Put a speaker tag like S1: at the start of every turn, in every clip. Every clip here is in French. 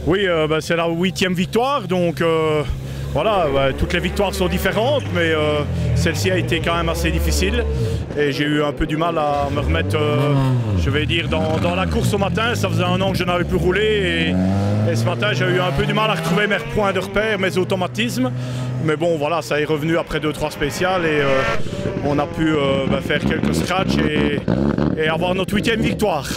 S1: Oui, c'est la 8e victoire, donc voilà, toutes les victoires sont différentes, mais celle-ci a été quand même assez difficile. Et j'ai eu un peu du mal à me remettre, je vais dire, dans la course au matin. Ça faisait un an que je n'avais plus roulé et ce matin j'ai eu un peu du mal à retrouver mes points de repère, mes automatismes. Mais bon, voilà, ça est revenu après 2-3 spéciales et on a pu faire quelques scratchs et avoir notre 8e victoire.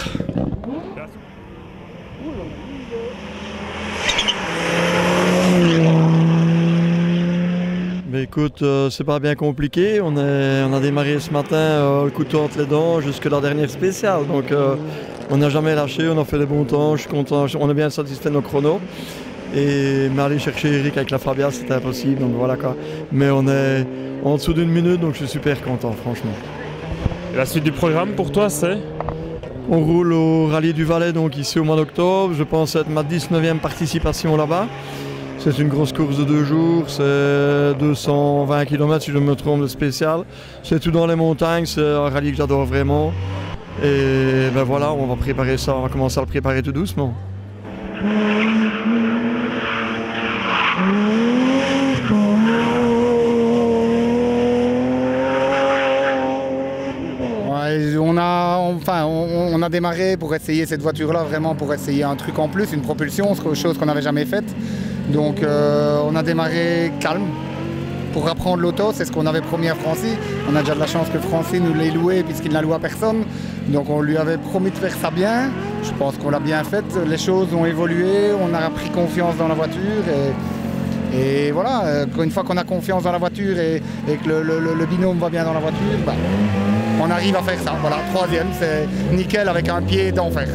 S2: Mais écoute, c'est pas bien compliqué. On a démarré ce matin le couteau entre les dents jusqu'à la dernière spéciale. Donc on n'a jamais lâché, on a fait des bons temps. Je suis content, on est bien satisfait de nos chronos. Mais aller chercher Eric avec la Fabia, c'était impossible. Donc voilà quoi. Mais on est en dessous d'une minute, donc je suis super content, franchement.
S3: Et la suite du programme pour toi, c'est?
S2: On roule au Rallye du Valais, donc ici au mois d'octobre. Je pense être ma 19e participation là-bas. C'est une grosse course de 2 jours, c'est 220 km si je ne me trompe de spécial. C'est tout dans les montagnes, c'est un rallye que j'adore vraiment. Et ben voilà, on va préparer ça, on va commencer à le préparer tout doucement.
S4: On a démarré pour essayer cette voiture-là, vraiment pour essayer un truc en plus, une propulsion, chose qu'on n'avait jamais faite. Donc on a démarré calme pour apprendre l'auto, c'est ce qu'on avait promis à Francis. On a déjà de la chance que Francis nous l'ait loué puisqu'il n'a loué à personne. Donc on lui avait promis de faire ça bien. Je pense qu'on l'a bien fait, les choses ont évolué, on a pris confiance dans la voiture. Et voilà, une fois qu'on a confiance dans la voiture et que le binôme va bien dans la voiture, on arrive à faire ça. Voilà, 3e, c'est nickel avec un pied d'enfer.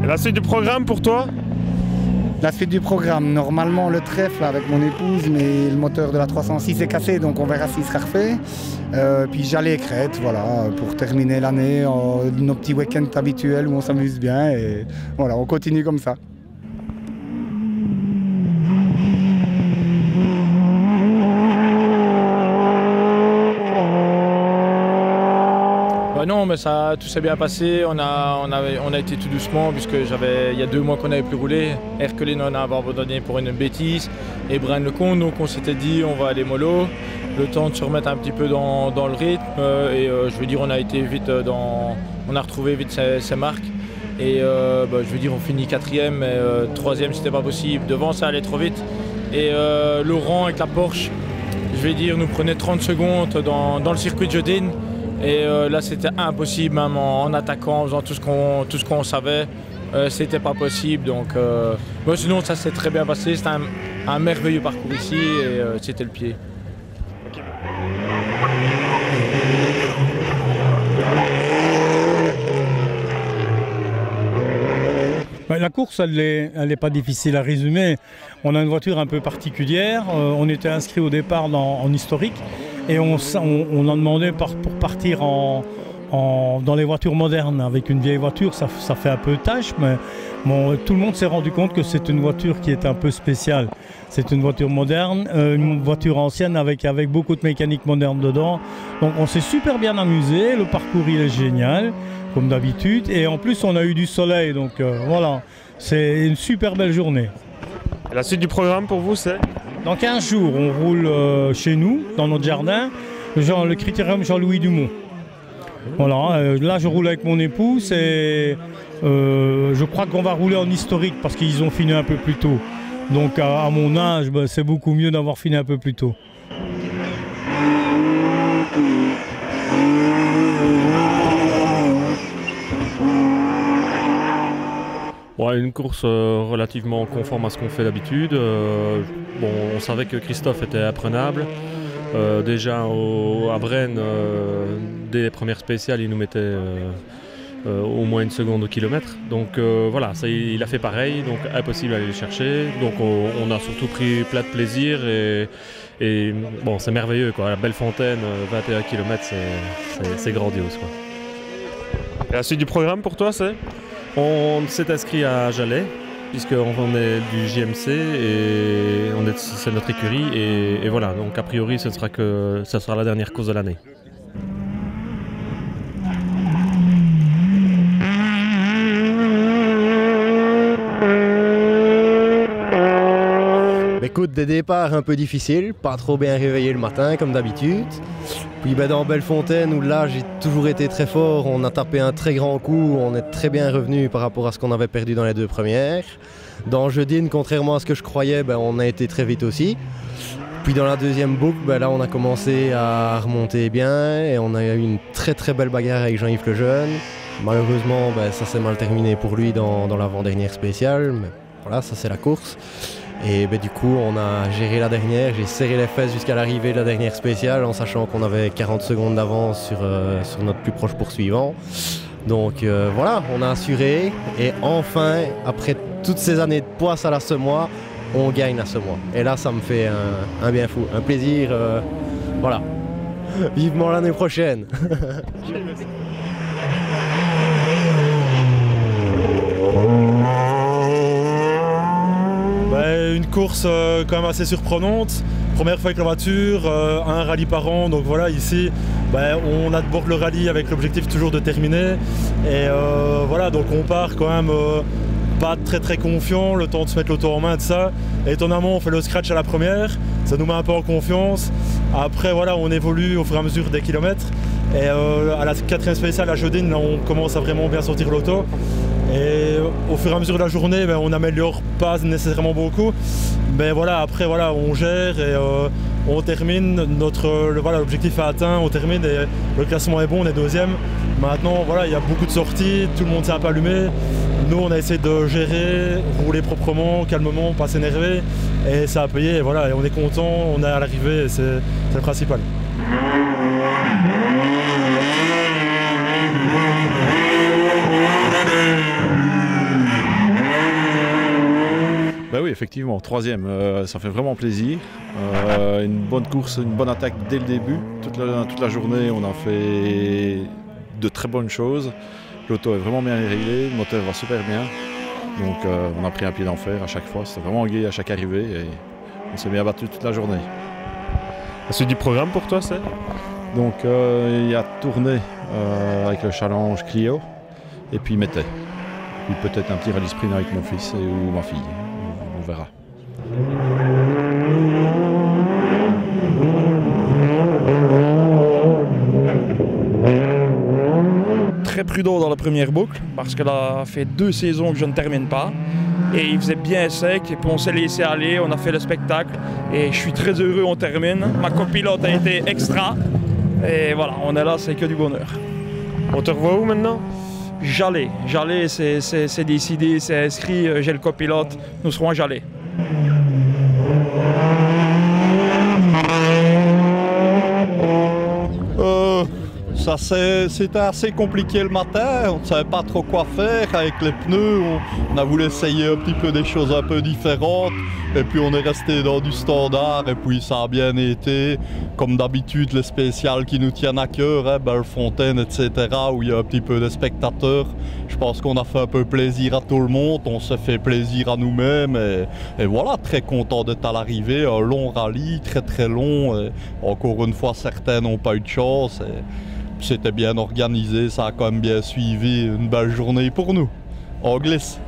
S3: Et la suite du programme pour toi?
S4: La suite du programme, normalement le trèfle avec mon épouse, mais le moteur de la 306 est cassé, donc on verra s'il sera refait. Puis j'allais Crète, voilà, pour terminer l'année, nos petits week-ends habituels où on s'amuse bien et voilà, on continue comme ça.
S5: Non, mais ça, tout s'est bien passé. On a été tout doucement puisque il y a 2 mois qu'on n'avait plus roulé. Hercules on a abandonné pour une bêtise et Brian Lecomte, donc on s'était dit on va aller mollo, le temps de se remettre un petit peu dans le rythme je veux dire on a été vite on a retrouvé vite ses marques et je veux dire on finit 4e mais 3e c'était pas possible. Devant ça allait trop vite et Laurent avec la Porsche, je vais dire nous prenait 30 secondes dans le circuit de Jodine. Et là c'était impossible, même en attaquant, en faisant tout ce qu'on savait, c'était pas possible. Donc sinon ça s'est très bien passé, c'était un merveilleux parcours ici et c'était le pied.
S6: La course, elle est pas difficile à résumer. On a une voiture un peu particulière, on était inscrit au départ en historique. Et on en demandait pour partir dans les voitures modernes. Avec une vieille voiture, ça fait un peu tâche, mais bon, tout le monde s'est rendu compte que c'est une voiture qui est un peu spéciale. C'est une voiture moderne, une voiture ancienne avec beaucoup de mécanique moderne dedans. Donc on s'est super bien amusé, le parcours il est génial, comme d'habitude. Et en plus on a eu du soleil, donc voilà, c'est une super belle journée.
S3: Et la suite du programme pour vous, c'est?
S6: Dans 15 jours, on roule chez nous, dans notre jardin, le critérium Jean-Louis Dumont. Voilà, là je roule avec mon épouse et je crois qu'on va rouler en historique parce qu'ils ont fini un peu plus tôt. Donc à mon âge, c'est beaucoup mieux d'avoir fini un peu plus tôt.
S7: Une course relativement conforme à ce qu'on fait d'habitude. On savait que Christophe était imprenable. Déjà à Braine, dès les premières spéciales, il nous mettait au moins une seconde au kilomètre. Donc voilà, ça, il a fait pareil, donc impossible d'aller le chercher. Donc on a surtout pris plein de plaisir et bon, c'est merveilleux, quoi. La Bellefontaine, 21 km, c'est grandiose, quoi.
S3: Et la suite du programme pour toi, c'est?
S7: On s'est inscrit à Jalais, puisqu'on est du JMC et c'est notre écurie. Et voilà, donc a priori, ce sera la dernière course de l'année.
S8: Écoute, des départs un peu difficiles, pas trop bien réveillé le matin comme d'habitude. Puis dans Bellefontaine où là j'ai toujours été très fort, on a tapé un très grand coup, on est très bien revenu par rapport à ce qu'on avait perdu dans les 2 premières. Dans Jeudine, contrairement à ce que je croyais, on a été très vite aussi. Puis dans la deuxième boucle, là on a commencé à remonter bien et on a eu une très très belle bagarre avec Jean-Yves Lejeune. Malheureusement ça s'est mal terminé pour lui dans l'avant-dernière spéciale, mais voilà, ça c'est la course. Et du coup on a géré la dernière, j'ai serré les fesses jusqu'à l'arrivée de la dernière spéciale en sachant qu'on avait 40 secondes d'avance sur notre plus proche poursuivant. Donc voilà, on a assuré et enfin, après toutes ces années de poisse à la semois, on gagne la semois. Et là ça me fait un bien fou, un plaisir, voilà. Vivement l'année prochaine.
S9: Une course quand même assez surprenante. Première fois avec la voiture, un rallye par an, donc voilà, ici on aborde le rallye avec l'objectif toujours de terminer. Et voilà, donc on part quand même pas très confiant, le temps de se mettre l'auto en main, de ça. Et étonnamment, on fait le scratch à la première, ça nous met un peu en confiance. Après voilà, on évolue au fur et à mesure des kilomètres. Et à la 4e spéciale à Jeudine, là, on commence à vraiment bien sortir l'auto. Et au fur et à mesure de la journée, on n'améliore pas nécessairement beaucoup. Mais voilà, après voilà, on gère et on termine. L'objectif est atteint, on termine et le classement est bon, on est 2e. Maintenant voilà, il y a beaucoup de sorties, tout le monde s'est un peu allumé. Nous on a essayé de gérer, rouler proprement, calmement, pas s'énerver. Et ça a payé, et voilà, et on est content, on est à l'arrivée et c'est le principal.
S10: Oui, effectivement, 3e, ça fait vraiment plaisir. Une bonne course, une bonne attaque dès le début. Toute la journée, on a fait de très bonnes choses. L'auto est vraiment bien réglée, le moteur va super bien. Donc on a pris un pied d'enfer à chaque fois. C'était vraiment gai à chaque arrivée et on s'est bien battu toute la journée.
S3: La suite du programme pour toi, c'est?
S10: Donc il y a tourné avec le challenge Clio et puis Métais. Puis peut-être un petit rallye sprint avec mon fils ou ma fille. On verra.
S11: Très prudent dans la première boucle parce que là fait 2 saisons que je ne termine pas et il faisait bien sec et puis on s'est laissé aller, on a fait le spectacle et je suis très heureux, on termine. Ma copilote a été extra et voilà, on est là, c'est que du bonheur.
S3: On te revoit où maintenant?
S11: Jalais, c'est décidé, c'est inscrit, j'ai le copilote, nous serons à Jalais.
S12: C'était assez compliqué le matin, on ne savait pas trop quoi faire avec les pneus, on a voulu essayer un petit peu des choses un peu différentes et puis on est resté dans du standard et puis ça a bien été. Comme d'habitude les spéciales qui nous tiennent à cœur, Bellefontaine, etc. où il y a un petit peu de spectateurs. Je pense qu'on a fait un peu plaisir à tout le monde, on s'est fait plaisir à nous-mêmes et voilà, très content d'être à l'arrivée. Un long rallye, très long, et encore une fois certains n'ont pas eu de chance. C'était bien organisé, ça a quand même bien suivi, une belle journée pour nous. On glisse.